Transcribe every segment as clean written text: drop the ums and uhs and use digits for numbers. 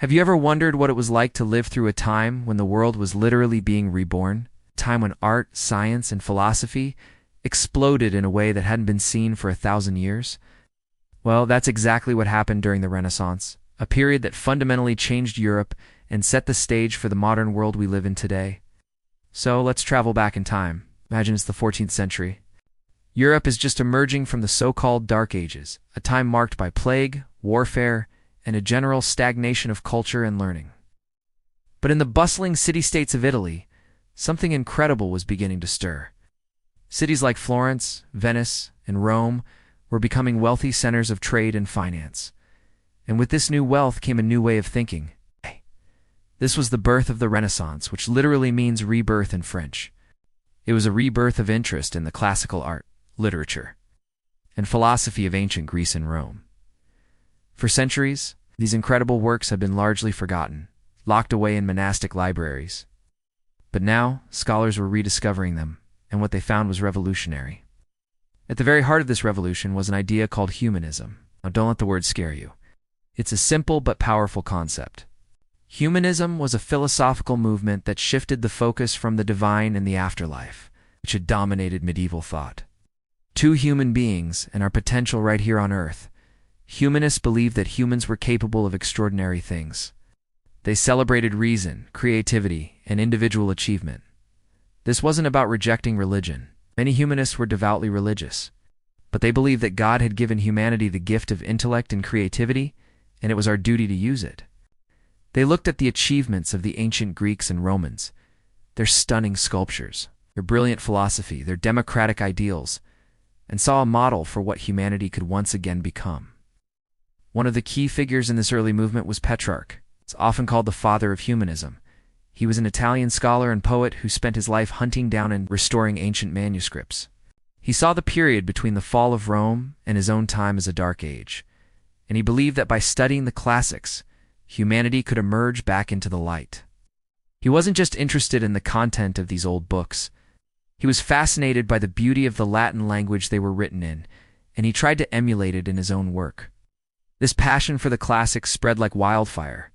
Have you ever wondered what it was like to live through a time when the world was literally being reborn? A time when art, science, and philosophy exploded in a way that hadn't been seen for 1,000 years? Well, that's exactly what happened during the Renaissance, a period that fundamentally changed Europe and set the stage for the modern world we live in today. So let's travel back in time. Imagine it's the 14th century. Europe is just emerging from the so-called Dark Ages, a time marked by plague, warfare, and a general stagnation of culture and learning. But in the bustling city-states of Italy, something incredible was beginning to stir. Cities like Florence, Venice, and Rome were becoming wealthy centers of trade and finance. And with this new wealth came a new way of thinking. This was the birth of the Renaissance, which literally means rebirth in French. It was a rebirth of interest in the classical art, literature, and philosophy of ancient Greece and Rome. For centuries, these incredible works have been largely forgotten, locked away in monastic libraries. But now, scholars were rediscovering them, and what they found was revolutionary. At the very heart of this revolution was an idea called humanism. Now, don't let the word scare you. It's a simple but powerful concept. Humanism was a philosophical movement that shifted the focus from the divine and the afterlife, which had dominated medieval thought, to human beings and our potential right here on Earth. Humanists believed that humans were capable of extraordinary things. They celebrated reason, creativity, and individual achievement. This wasn't about rejecting religion. Many humanists were devoutly religious, but they believed that God had given humanity the gift of intellect and creativity, and it was our duty to use it. They looked at the achievements of the ancient Greeks and Romans, their stunning sculptures, their brilliant philosophy, their democratic ideals, and saw a model for what humanity could once again become. One of the key figures in this early movement was Petrarch. It's often called the father of humanism. He was an Italian scholar and poet who spent his life hunting down and restoring ancient manuscripts. He saw the period between the fall of Rome and his own time as a dark age, and he believed that by studying the classics, humanity could emerge back into the light. He wasn't just interested in the content of these old books. He was fascinated by the beauty of the Latin language they were written in, and he tried to emulate it in his own work. This passion for the classics spread like wildfire.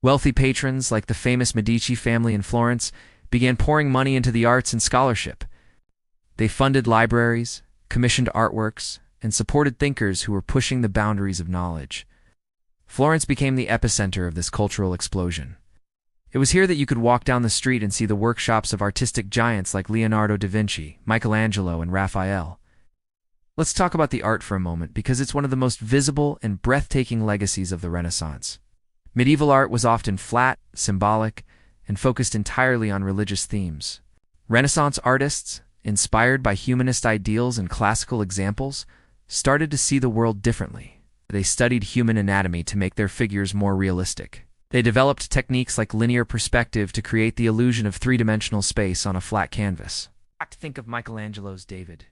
Wealthy patrons, like the famous Medici family in Florence, began pouring money into the arts and scholarship. They funded libraries, commissioned artworks, and supported thinkers who were pushing the boundaries of knowledge. Florence became the epicenter of this cultural explosion. It was here that you could walk down the street and see the workshops of artistic giants like Leonardo da Vinci, Michelangelo, and Raphael. Let's talk about the art for a moment, because it's one of the most visible and breathtaking legacies of the Renaissance. Medieval art was often flat, symbolic, and focused entirely on religious themes. Renaissance artists, inspired by humanist ideals and classical examples, started to see the world differently. They studied human anatomy to make their figures more realistic. They developed techniques like linear perspective to create the illusion of three-dimensional space on a flat canvas. Think of Michelangelo's David.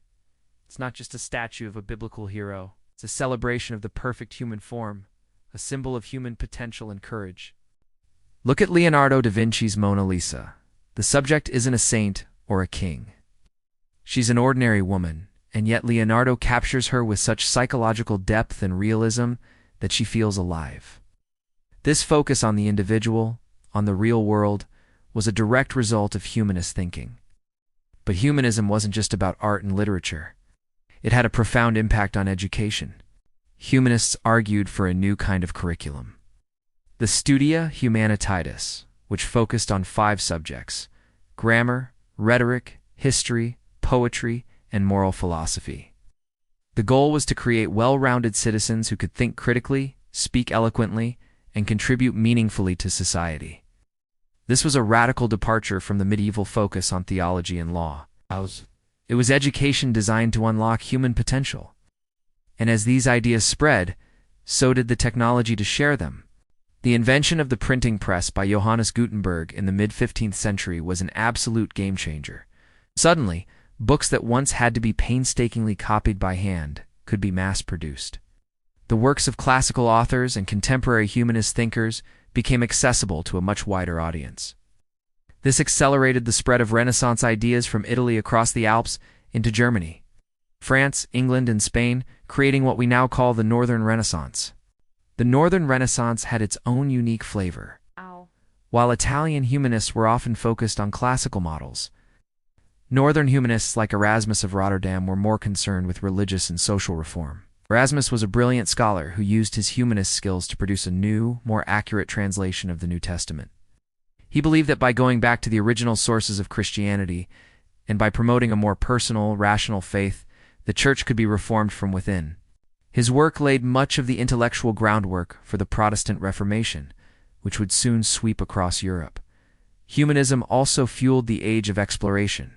It's not just a statue of a biblical hero. It's a celebration of the perfect human form, a symbol of human potential and courage. Look at Leonardo da Vinci's Mona Lisa. The subject isn't a saint or a king. She's an ordinary woman, and yet Leonardo captures her with such psychological depth and realism that she feels alive. This focus on the individual, on the real world, was a direct result of humanist thinking. But humanism wasn't just about art and literature. It had a profound impact on education. Humanists argued for a new kind of curriculum, the Studia Humanitatis, which focused on 5 subjects: grammar, rhetoric, history, poetry, and moral philosophy. The goal was to create well-rounded citizens who could think critically, speak eloquently, and contribute meaningfully to society. This was a radical departure from the medieval focus on theology and law. It was education designed to unlock human potential. And as these ideas spread, so did the technology to share them. The invention of the printing press by Johannes Gutenberg in the mid-15th century was an absolute game-changer. Suddenly, books that once had to be painstakingly copied by hand could be mass-produced. The works of classical authors and contemporary humanist thinkers became accessible to a much wider audience. This accelerated the spread of Renaissance ideas from Italy across the Alps into Germany, France, England, and Spain, creating what we now call the Northern Renaissance. The Northern Renaissance had its own unique flavor. Ow. While Italian humanists were often focused on classical models, Northern humanists like Erasmus of Rotterdam were more concerned with religious and social reform. Erasmus was a brilliant scholar who used his humanist skills to produce a new, more accurate translation of the New Testament. He believed that by going back to the original sources of Christianity and by promoting a more personal, rational faith, the Church could be reformed from within. His work laid much of the intellectual groundwork for the Protestant Reformation, which would soon sweep across Europe. Humanism also fueled the age of exploration.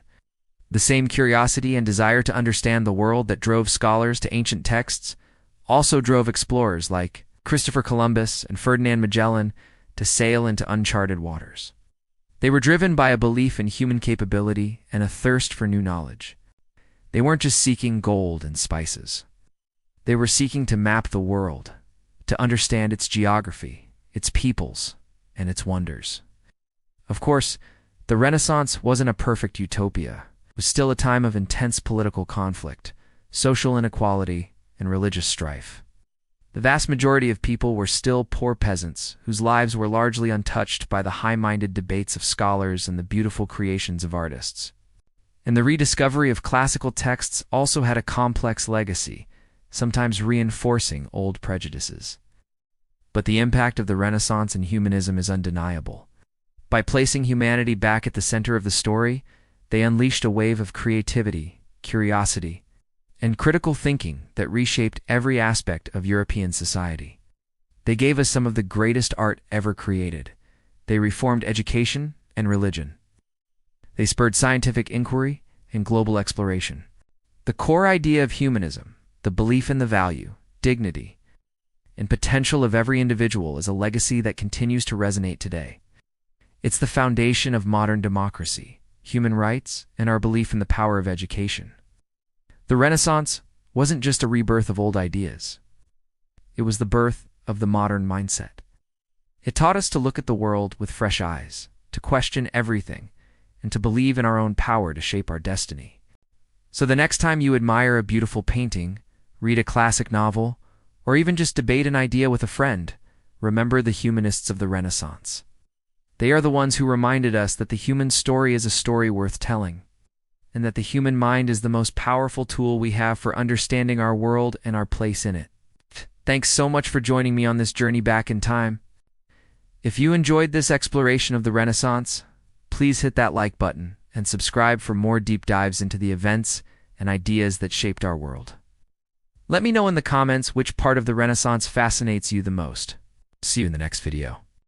The same curiosity and desire to understand the world that drove scholars to ancient texts also drove explorers like Christopher Columbus and Ferdinand Magellan to sail into uncharted waters. They were driven by a belief in human capability and a thirst for new knowledge. They weren't just seeking gold and spices. They were seeking to map the world, to understand its geography, its peoples, and its wonders. Of course, the Renaissance wasn't a perfect utopia. It was still a time of intense political conflict, social inequality, and religious strife. The vast majority of people were still poor peasants whose lives were largely untouched by the high-minded debates of scholars and the beautiful creations of artists. And the rediscovery of classical texts also had a complex legacy, sometimes reinforcing old prejudices. But the impact of the Renaissance and humanism is undeniable. By placing humanity back at the center of the story, they unleashed a wave of creativity, curiosity, and critical thinking that reshaped every aspect of European society. They gave us some of the greatest art ever created. They reformed education and religion. They spurred scientific inquiry and global exploration. The core idea of humanism, the belief in the value, dignity, and potential of every individual, is a legacy that continues to resonate today. It's the foundation of modern democracy, human rights, and our belief in the power of education. The Renaissance wasn't just a rebirth of old ideas. It was the birth of the modern mindset. It taught us to look at the world with fresh eyes, to question everything, and to believe in our own power to shape our destiny. So the next time you admire a beautiful painting, read a classic novel, or even just debate an idea with a friend, remember the humanists of the Renaissance. They are the ones who reminded us that the human story is a story worth telling, and that the human mind is the most powerful tool we have for understanding our world and our place in it. Thanks so much for joining me on this journey back in time. If you enjoyed this exploration of the Renaissance, please hit that like button and subscribe for more deep dives into the events and ideas that shaped our world. Let me know in the comments which part of the Renaissance fascinates you the most. See you in the next video.